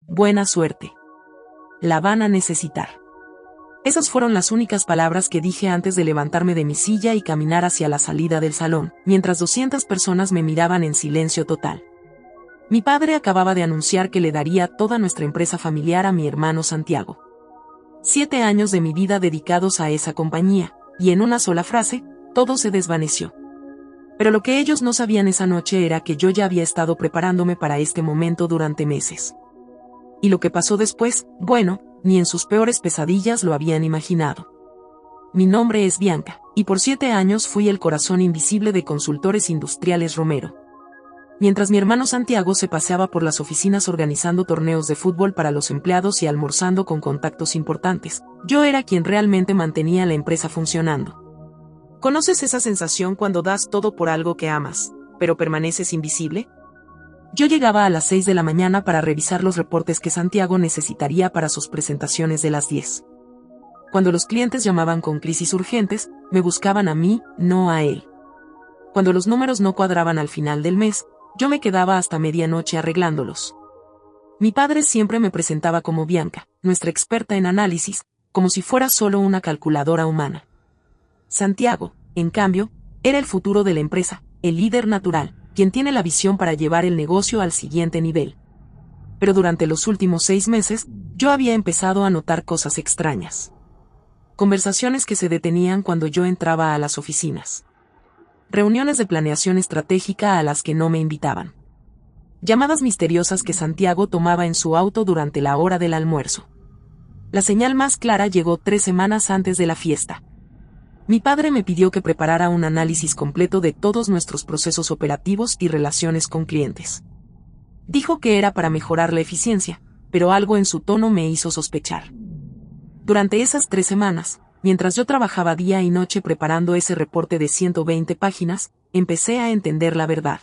Buena suerte. La van a necesitar. Esas fueron las únicas palabras que dije antes de levantarme de mi silla y caminar hacia la salida del salón, mientras 200 personas me miraban en silencio total. Mi padre acababa de anunciar que le daría toda nuestra empresa familiar a mi hermano Santiago. 7 años de mi vida dedicados a esa compañía, y en una sola frase, todo se desvaneció. Pero lo que ellos no sabían esa noche era que yo ya había estado preparándome para este momento durante meses. Y lo que pasó después, bueno, ni en sus peores pesadillas lo habían imaginado. Mi nombre es Bianca, y por 7 años fui el corazón invisible de Consultores Industriales Romero. Mientras mi hermano Santiago se paseaba por las oficinas organizando torneos de fútbol para los empleados y almorzando con contactos importantes, yo era quien realmente mantenía la empresa funcionando. ¿Conoces esa sensación cuando das todo por algo que amas, pero permaneces invisible? Yo llegaba a las 6 de la mañana para revisar los reportes que Santiago necesitaría para sus presentaciones de las 10. Cuando los clientes llamaban con crisis urgentes, me buscaban a mí, no a él. Cuando los números no cuadraban al final del mes, yo me quedaba hasta medianoche arreglándolos. Mi padre siempre me presentaba como Bianca, nuestra experta en análisis, como si fuera solo una calculadora humana. Santiago, en cambio, era el futuro de la empresa, el líder natural, quien tiene la visión para llevar el negocio al siguiente nivel. Pero durante los últimos 6 meses, yo había empezado a notar cosas extrañas. Conversaciones que se detenían cuando yo entraba a las oficinas. Reuniones de planeación estratégica a las que no me invitaban. Llamadas misteriosas que Santiago tomaba en su auto durante la hora del almuerzo. La señal más clara llegó 3 semanas antes de la fiesta. Mi padre me pidió que preparara un análisis completo de todos nuestros procesos operativos y relaciones con clientes. Dijo que era para mejorar la eficiencia, pero algo en su tono me hizo sospechar. Durante esas 3 semanas, mientras yo trabajaba día y noche preparando ese reporte de 120 páginas, empecé a entender la verdad.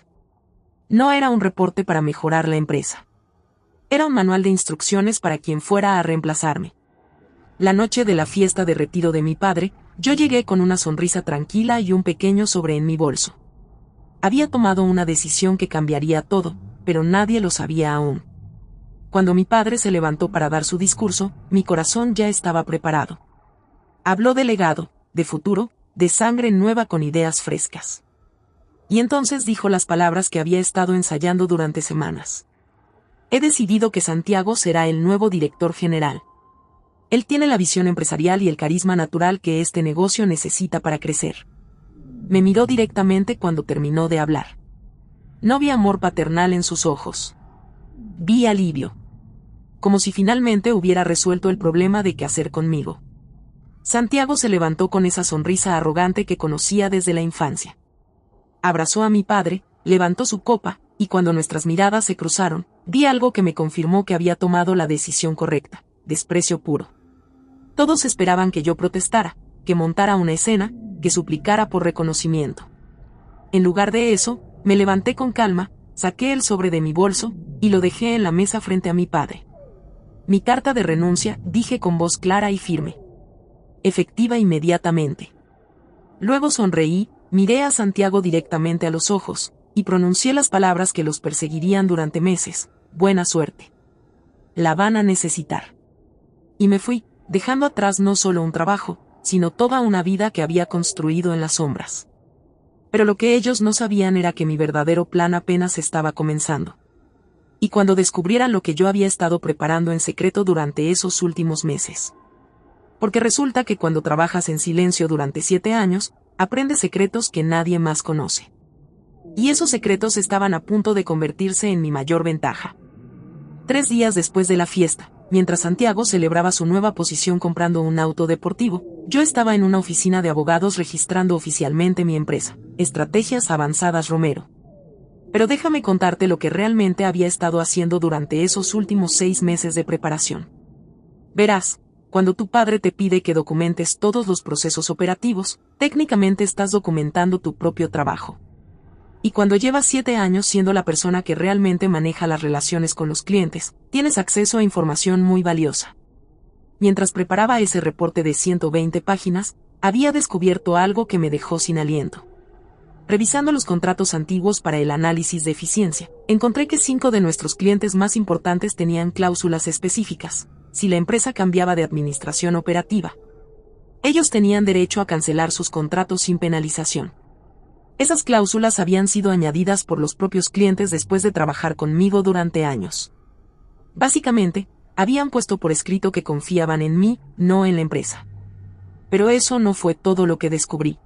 No era un reporte para mejorar la empresa. Era un manual de instrucciones para quien fuera a reemplazarme. La noche de la fiesta de retiro de mi padre, yo llegué con una sonrisa tranquila y un pequeño sobre en mi bolso. Había tomado una decisión que cambiaría todo, pero nadie lo sabía aún. Cuando mi padre se levantó para dar su discurso, mi corazón ya estaba preparado. Habló de legado, de futuro, de sangre nueva con ideas frescas. Y entonces dijo las palabras que había estado ensayando durante semanas. He decidido que Santiago será el nuevo director general. Él tiene la visión empresarial y el carisma natural que este negocio necesita para crecer. Me miró directamente cuando terminó de hablar. No vi amor paternal en sus ojos. Vi alivio. Como si finalmente hubiera resuelto el problema de qué hacer conmigo. Santiago se levantó con esa sonrisa arrogante que conocía desde la infancia. Abrazó a mi padre, levantó su copa, y cuando nuestras miradas se cruzaron, vi algo que me confirmó que había tomado la decisión correcta: desprecio puro. Todos esperaban que yo protestara, que montara una escena, que suplicara por reconocimiento. En lugar de eso, me levanté con calma, saqué el sobre de mi bolso, y lo dejé en la mesa frente a mi padre. Mi carta de renuncia, dije con voz clara y firme. Efectiva inmediatamente. Luego sonreí, miré a Santiago directamente a los ojos, y pronuncié las palabras que los perseguirían durante meses: buena suerte. La van a necesitar. Y me fui, dejando atrás no solo un trabajo, sino toda una vida que había construido en las sombras. Pero lo que ellos no sabían era que mi verdadero plan apenas estaba comenzando. Y cuando descubrieran lo que yo había estado preparando en secreto durante esos últimos meses. Porque resulta que cuando trabajas en silencio durante 7 años, aprendes secretos que nadie más conoce. Y esos secretos estaban a punto de convertirse en mi mayor ventaja. 3 días después de la fiesta, mientras Santiago celebraba su nueva posición comprando un auto deportivo, yo estaba en una oficina de abogados registrando oficialmente mi empresa, Estrategias Avanzadas Romero. Pero déjame contarte lo que realmente había estado haciendo durante esos últimos 6 meses de preparación. Verás, cuando tu padre te pide que documentes todos los procesos operativos, técnicamente estás documentando tu propio trabajo. Y cuando llevas 7 años siendo la persona que realmente maneja las relaciones con los clientes, tienes acceso a información muy valiosa. Mientras preparaba ese reporte de 120 páginas, había descubierto algo que me dejó sin aliento. Revisando los contratos antiguos para el análisis de eficiencia, encontré que 5 de nuestros clientes más importantes tenían cláusulas específicas. Si la empresa cambiaba de administración operativa, ellos tenían derecho a cancelar sus contratos sin penalización. Esas cláusulas habían sido añadidas por los propios clientes después de trabajar conmigo durante años. Básicamente, habían puesto por escrito que confiaban en mí, no en la empresa. Pero eso no fue todo lo que descubrí.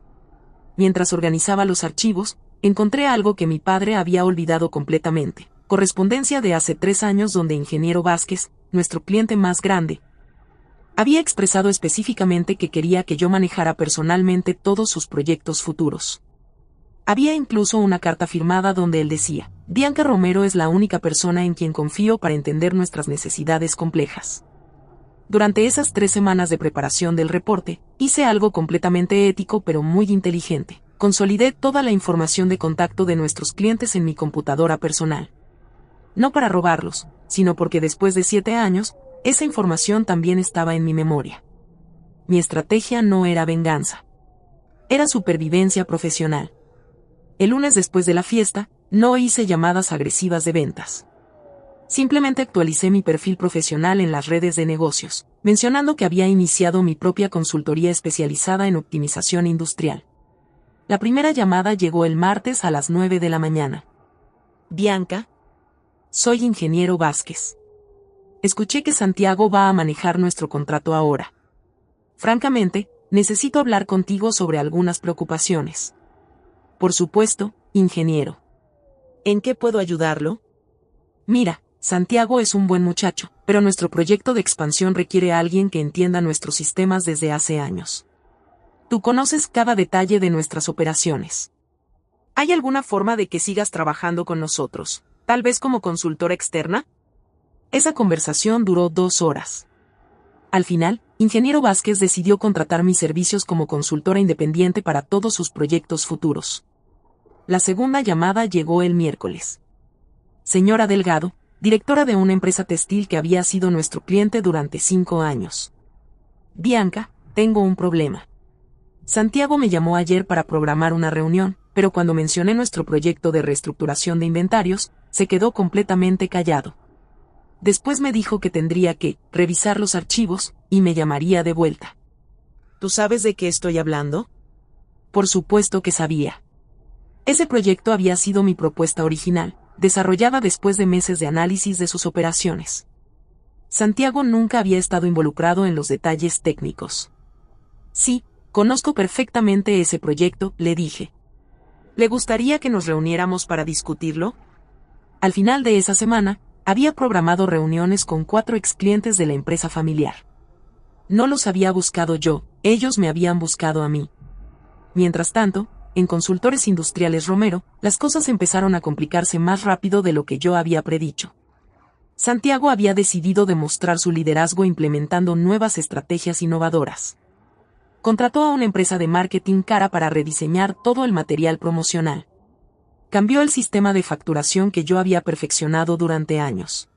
Mientras organizaba los archivos, encontré algo que mi padre había olvidado completamente. Correspondencia de hace 3 años donde Ingeniero Vázquez, nuestro cliente más grande, había expresado específicamente que quería que yo manejara personalmente todos sus proyectos futuros. Había incluso una carta firmada donde él decía: Bianca Romero es la única persona en quien confío para entender nuestras necesidades complejas. Durante esas 3 semanas de preparación del reporte, hice algo completamente ético pero muy inteligente. Consolidé toda la información de contacto de nuestros clientes en mi computadora personal. No para robarlos, sino porque después de 7 años, esa información también estaba en mi memoria. Mi estrategia no era venganza. Era supervivencia profesional. El lunes después de la fiesta, no hice llamadas agresivas de ventas. Simplemente actualicé mi perfil profesional en las redes de negocios, mencionando que había iniciado mi propia consultoría especializada en optimización industrial. La primera llamada llegó el martes a las 9 de la mañana. Bianca, soy Ingeniero Vázquez. Escuché que Santiago va a manejar nuestro contrato ahora. Francamente, necesito hablar contigo sobre algunas preocupaciones. Por supuesto, ingeniero. ¿En qué puedo ayudarlo? Mira, Santiago es un buen muchacho, pero nuestro proyecto de expansión requiere a alguien que entienda nuestros sistemas desde hace años. Tú conoces cada detalle de nuestras operaciones. ¿Hay alguna forma de que sigas trabajando con nosotros, tal vez como consultora externa? Esa conversación duró 2 horas. Al final, Ingeniero Vázquez decidió contratar mis servicios como consultora independiente para todos sus proyectos futuros. La segunda llamada llegó el miércoles. Señora Delgado, directora de una empresa textil que había sido nuestro cliente durante 5 años. Bianca, tengo un problema. Santiago me llamó ayer para programar una reunión, pero cuando mencioné nuestro proyecto de reestructuración de inventarios, se quedó completamente callado. Después me dijo que tendría que revisar los archivos y me llamaría de vuelta. ¿Tú sabes de qué estoy hablando? Por supuesto que sabía. Ese proyecto había sido mi propuesta original, desarrollada después de meses de análisis de sus operaciones. Santiago nunca había estado involucrado en los detalles técnicos. Sí, conozco perfectamente ese proyecto, le dije. ¿Le gustaría que nos reuniéramos para discutirlo? Al final de esa semana, había programado reuniones con 4 exclientes de la empresa familiar. No los había buscado yo, ellos me habían buscado a mí. Mientras tanto, en Consultores Industriales Romero, las cosas empezaron a complicarse más rápido de lo que yo había predicho. Santiago había decidido demostrar su liderazgo implementando nuevas estrategias innovadoras. Contrató a una empresa de marketing cara para rediseñar todo el material promocional. Cambió el sistema de facturación que yo había perfeccionado durante años.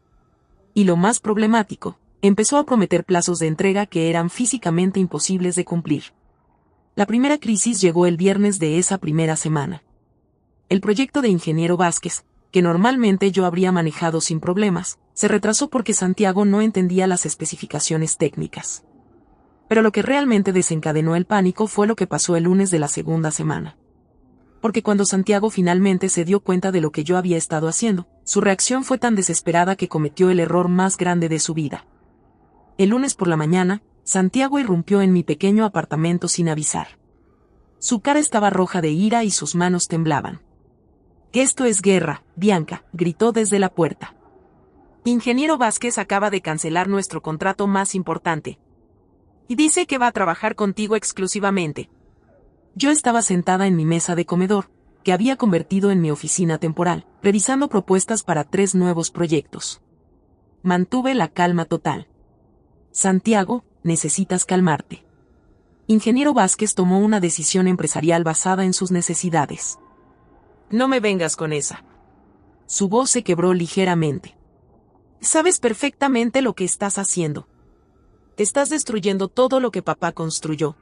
Y lo más problemático, empezó a prometer plazos de entrega que eran físicamente imposibles de cumplir. La primera crisis llegó el viernes de esa primera semana. El proyecto de Ingeniero Vázquez, que normalmente yo habría manejado sin problemas, se retrasó porque Santiago no entendía las especificaciones técnicas. Pero lo que realmente desencadenó el pánico fue lo que pasó el lunes de la segunda semana. Porque cuando Santiago finalmente se dio cuenta de lo que yo había estado haciendo, su reacción fue tan desesperada que cometió el error más grande de su vida. El lunes por la mañana, Santiago irrumpió en mi pequeño apartamento sin avisar. Su cara estaba roja de ira y sus manos temblaban. «Esto es guerra, Bianca», gritó desde la puerta. «Ingeniero Vázquez acaba de cancelar nuestro contrato más importante. Y dice que va a trabajar contigo exclusivamente». Yo estaba sentada en mi mesa de comedor, que había convertido en mi oficina temporal, revisando propuestas para 3 nuevos proyectos. Mantuve la calma total. «Santiago, necesitas calmarte». Ingeniero Vázquez tomó una decisión empresarial basada en sus necesidades. «No me vengas con esa». Su voz se quebró ligeramente. «Sabes perfectamente lo que estás haciendo. Estás destruyendo todo lo que papá construyó.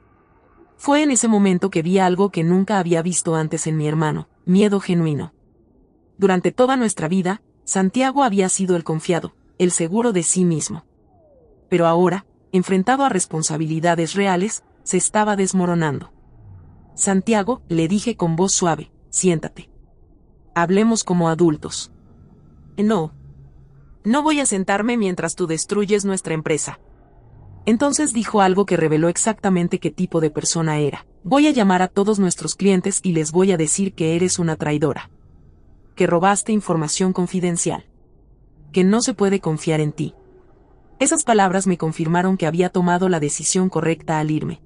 Fue en ese momento que vi algo que nunca había visto antes en mi hermano: miedo genuino. Durante toda nuestra vida, Santiago había sido el confiado, el seguro de sí mismo. Pero ahora, enfrentado a responsabilidades reales, se estaba desmoronando. Santiago, le dije con voz suave, siéntate. Hablemos como adultos. No. No voy a sentarme mientras tú destruyes nuestra empresa. Entonces dijo algo que reveló exactamente qué tipo de persona era. Voy a llamar a todos nuestros clientes y les voy a decir que eres una traidora. Que robaste información confidencial. Que no se puede confiar en ti. Esas palabras me confirmaron que había tomado la decisión correcta al irme.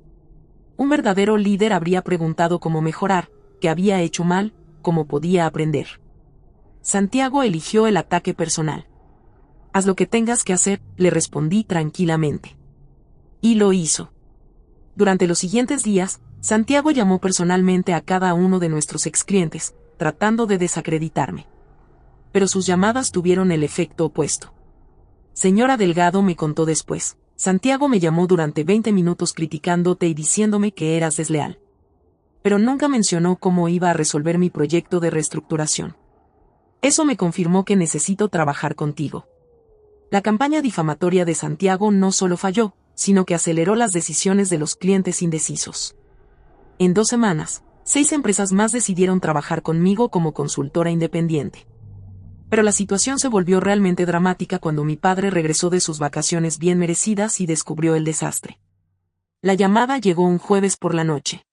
Un verdadero líder habría preguntado cómo mejorar, qué había hecho mal, cómo podía aprender. Santiago eligió el ataque personal. Haz lo que tengas que hacer, le respondí tranquilamente. Y lo hizo. Durante los siguientes días, Santiago llamó personalmente a cada uno de nuestros exclientes, tratando de desacreditarme. Pero sus llamadas tuvieron el efecto opuesto. Señora Delgado, me contó después, Santiago me llamó durante 20 minutos criticándote y diciéndome que eras desleal. Pero nunca mencionó cómo iba a resolver mi proyecto de reestructuración. Eso me confirmó que necesito trabajar contigo. La campaña difamatoria de Santiago no solo falló, sino que aceleró las decisiones de los clientes indecisos. En 2 semanas, 6 empresas más decidieron trabajar conmigo como consultora independiente. Pero la situación se volvió realmente dramática cuando mi padre regresó de sus vacaciones bien merecidas y descubrió el desastre. La llamada llegó un jueves por la noche.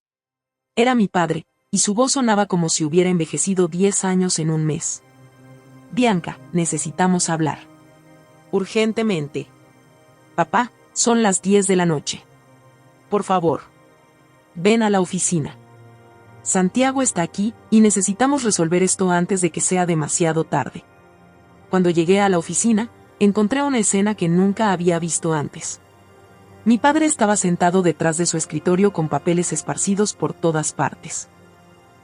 Era mi padre, y su voz sonaba como si hubiera envejecido 10 años en un mes. Bianca, necesitamos hablar. Urgentemente. Papá, son las 10 de la noche. Por favor. Ven a la oficina. Santiago está aquí, y necesitamos resolver esto antes de que sea demasiado tarde. Cuando llegué a la oficina, encontré una escena que nunca había visto antes. Mi padre estaba sentado detrás de su escritorio con papeles esparcidos por todas partes.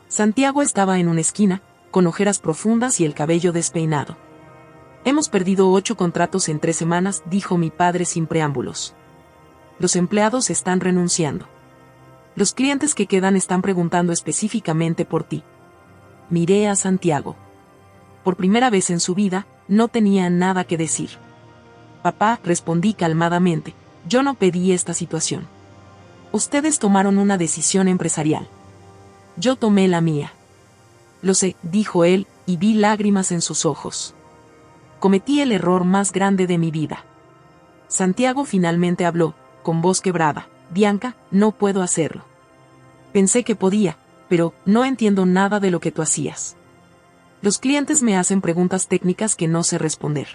Santiago estaba en una esquina, con ojeras profundas y el cabello despeinado. Hemos perdido 8 contratos en 3 semanas, dijo mi padre sin preámbulos. Los empleados están renunciando. Los clientes que quedan están preguntando específicamente por ti. Miré a Santiago. Por primera vez en su vida, no tenía nada que decir. Papá, respondí calmadamente, yo no pedí esta situación. Ustedes tomaron una decisión empresarial. Yo tomé la mía. Lo sé, dijo él, y vi lágrimas en sus ojos. Cometí el error más grande de mi vida. Santiago finalmente habló, con voz quebrada. Bianca, no puedo hacerlo. Pensé que podía, pero no entiendo nada de lo que tú hacías. Los clientes me hacen preguntas técnicas que no sé responder.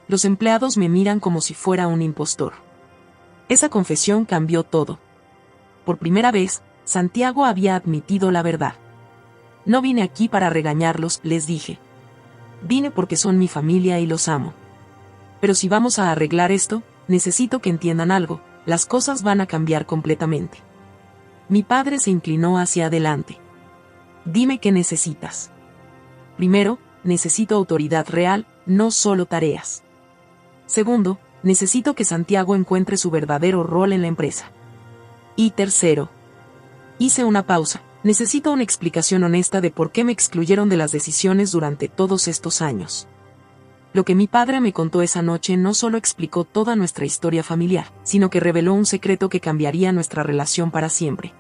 Los empleados me miran como si fuera un impostor. Esa confesión cambió todo. Por primera vez, Santiago había admitido la verdad. No vine aquí para regañarlos, les dije. Vine porque son mi familia y los amo. Pero si vamos a arreglar esto, necesito que entiendan algo, las cosas van a cambiar completamente. Mi padre se inclinó hacia adelante. Dime qué necesitas. Primero, necesito autoridad real, no solo tareas. Segundo, necesito que Santiago encuentre su verdadero rol en la empresa. Y tercero, hice una pausa, necesito una explicación honesta de por qué me excluyeron de las decisiones durante todos estos años. Lo que mi padre me contó esa noche no solo explicó toda nuestra historia familiar, sino que reveló un secreto que cambiaría nuestra relación para siempre.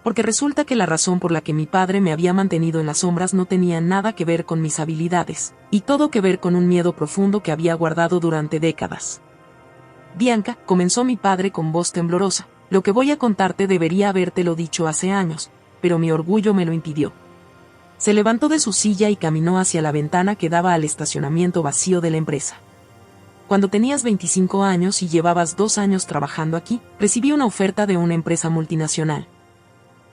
Porque resulta que la razón por la que mi padre me había mantenido en las sombras no tenía nada que ver con mis habilidades, y todo que ver con un miedo profundo que había guardado durante décadas. Bianca, comenzó mi padre con voz temblorosa, lo que voy a contarte debería habértelo dicho hace años, pero mi orgullo me lo impidió. Se levantó de su silla y caminó hacia la ventana que daba al estacionamiento vacío de la empresa. Cuando tenías 25 años y llevabas 2 años trabajando aquí, recibí una oferta de una empresa multinacional.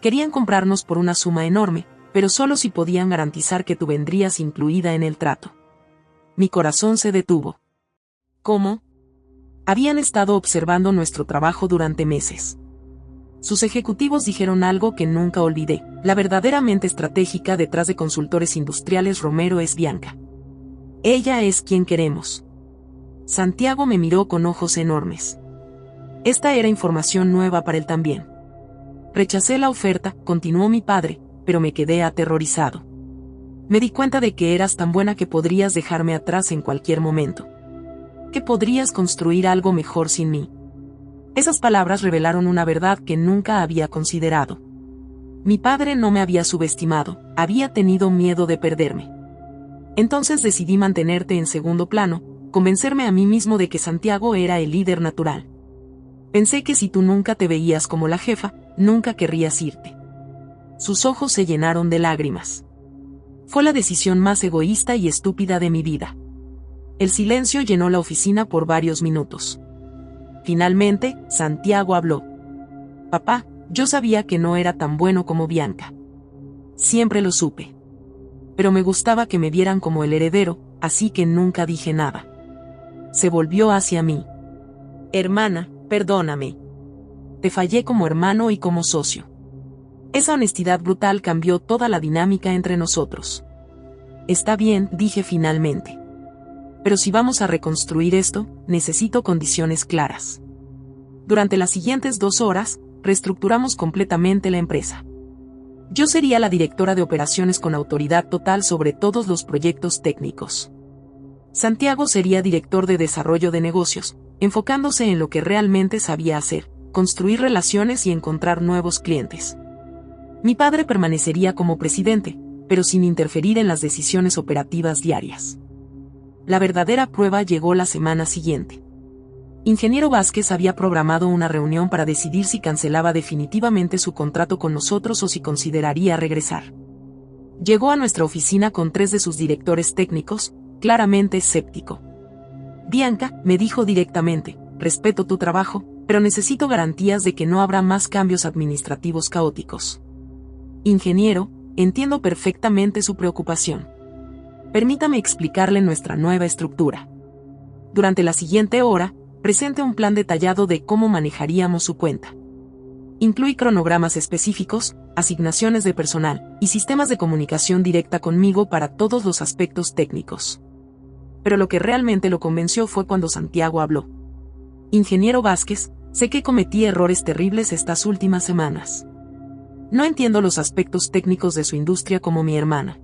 Querían comprarnos por una suma enorme, pero solo si podían garantizar que tú vendrías incluida en el trato. Mi corazón se detuvo. ¿Cómo? Habían estado observando nuestro trabajo durante meses. Sus ejecutivos dijeron algo que nunca olvidé. La verdadera mente estratégica detrás de Consultores Industriales Romero es Bianca. Ella es quien queremos. Santiago me miró con ojos enormes. Esta era información nueva para él también. Rechacé la oferta, continuó mi padre, pero me quedé aterrorizado. Me di cuenta de que eras tan buena que podrías dejarme atrás en cualquier momento. Que podrías construir algo mejor sin mí. Esas palabras revelaron una verdad que nunca había considerado. Mi padre no me había subestimado, había tenido miedo de perderme. Entonces decidí mantenerte en segundo plano, convencerme a mí mismo de que Santiago era el líder natural. Pensé que si tú nunca te veías como la jefa, nunca querrías irte. Sus ojos se llenaron de lágrimas. Fue la decisión más egoísta y estúpida de mi vida. El silencio llenó la oficina por varios minutos. Finalmente, Santiago habló. Papá, yo sabía que no era tan bueno como Bianca. Siempre lo supe. Pero me gustaba que me vieran como el heredero, así que nunca dije nada. Se volvió hacia mí. Hermana, perdóname. Te fallé como hermano y como socio. Esa honestidad brutal cambió toda la dinámica entre nosotros. Está bien, dije finalmente. Pero si vamos a reconstruir esto, necesito condiciones claras. Durante las siguientes 2 horas, reestructuramos completamente la empresa. Yo sería la directora de operaciones con autoridad total sobre todos los proyectos técnicos. Santiago sería director de desarrollo de negocios, enfocándose en lo que realmente sabía hacer, construir relaciones y encontrar nuevos clientes. Mi padre permanecería como presidente, pero sin interferir en las decisiones operativas diarias. La verdadera prueba llegó la semana siguiente. Ingeniero Vázquez había programado una reunión para decidir si cancelaba definitivamente su contrato con nosotros o si consideraría regresar. Llegó a nuestra oficina con 3 de sus directores técnicos, claramente escéptico. Bianca, me dijo directamente, respeto tu trabajo, pero necesito garantías de que no habrá más cambios administrativos caóticos. Ingeniero, entiendo perfectamente su preocupación. Permítame explicarle nuestra nueva estructura. Durante la siguiente hora, presente un plan detallado de cómo manejaríamos su cuenta. Incluye cronogramas específicos, asignaciones de personal y sistemas de comunicación directa conmigo para todos los aspectos técnicos. Pero lo que realmente lo convenció fue cuando Santiago habló. Ingeniero Vázquez, sé que cometí errores terribles estas últimas semanas. No entiendo los aspectos técnicos de su industria como mi hermana.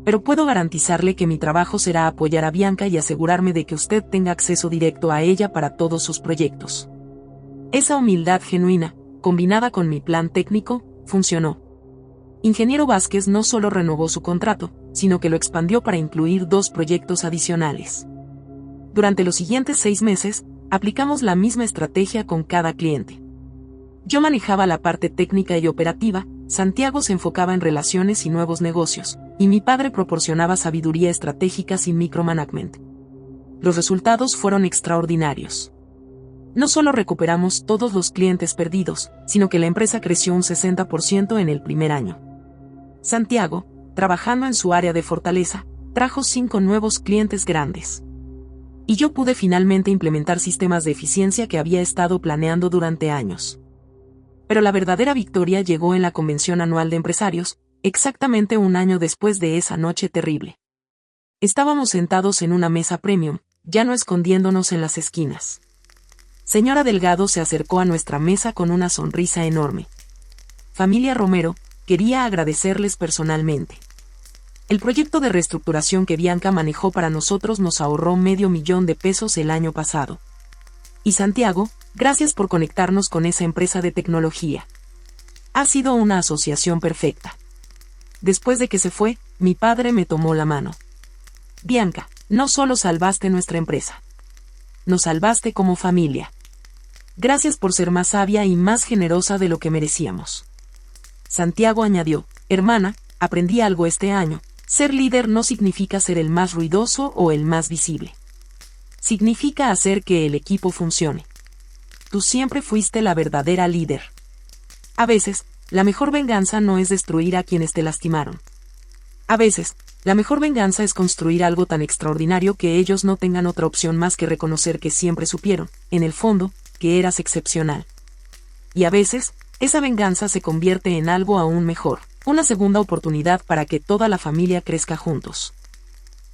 Pero puedo garantizarle que mi trabajo será apoyar a Bianca y asegurarme de que usted tenga acceso directo a ella para todos sus proyectos. Esa humildad genuina, combinada con mi plan técnico, funcionó. Ingeniero Vázquez no solo renovó su contrato, sino que lo expandió para incluir 2 proyectos adicionales. Durante los siguientes 6 meses, aplicamos la misma estrategia con cada cliente. Yo manejaba la parte técnica y operativa, Santiago se enfocaba en relaciones y nuevos negocios, y mi padre proporcionaba sabiduría estratégica sin micromanagement. Los resultados fueron extraordinarios. No solo recuperamos todos los clientes perdidos, sino que la empresa creció un 60% en el primer año. Santiago, trabajando en su área de fortaleza, trajo 5 nuevos clientes grandes. Y yo pude finalmente implementar sistemas de eficiencia que había estado planeando durante años. Pero la verdadera victoria llegó en la convención anual de empresarios, exactamente un año después de esa noche terrible. Estábamos sentados en una mesa premium, ya no escondiéndonos en las esquinas. Señora Delgado se acercó a nuestra mesa con una sonrisa enorme. Familia Romero, quería agradecerles personalmente. El proyecto de reestructuración que Bianca manejó para nosotros nos ahorró $500,000 el año pasado. Y Santiago, gracias por conectarnos con esa empresa de tecnología. Ha sido una asociación perfecta. Después de que se fue, mi padre me tomó la mano. Bianca, no solo salvaste nuestra empresa. Nos salvaste como familia. Gracias por ser más sabia y más generosa de lo que merecíamos. Santiago añadió, hermana, aprendí algo este año. Ser líder no significa ser el más ruidoso o el más visible. Significa hacer que el equipo funcione. Tú siempre fuiste la verdadera líder. A veces, la mejor venganza no es destruir a quienes te lastimaron. A veces, la mejor venganza es construir algo tan extraordinario que ellos no tengan otra opción más que reconocer que siempre supieron, en el fondo, que eras excepcional. Y a veces, esa venganza se convierte en algo aún mejor, una segunda oportunidad para que toda la familia crezca juntos.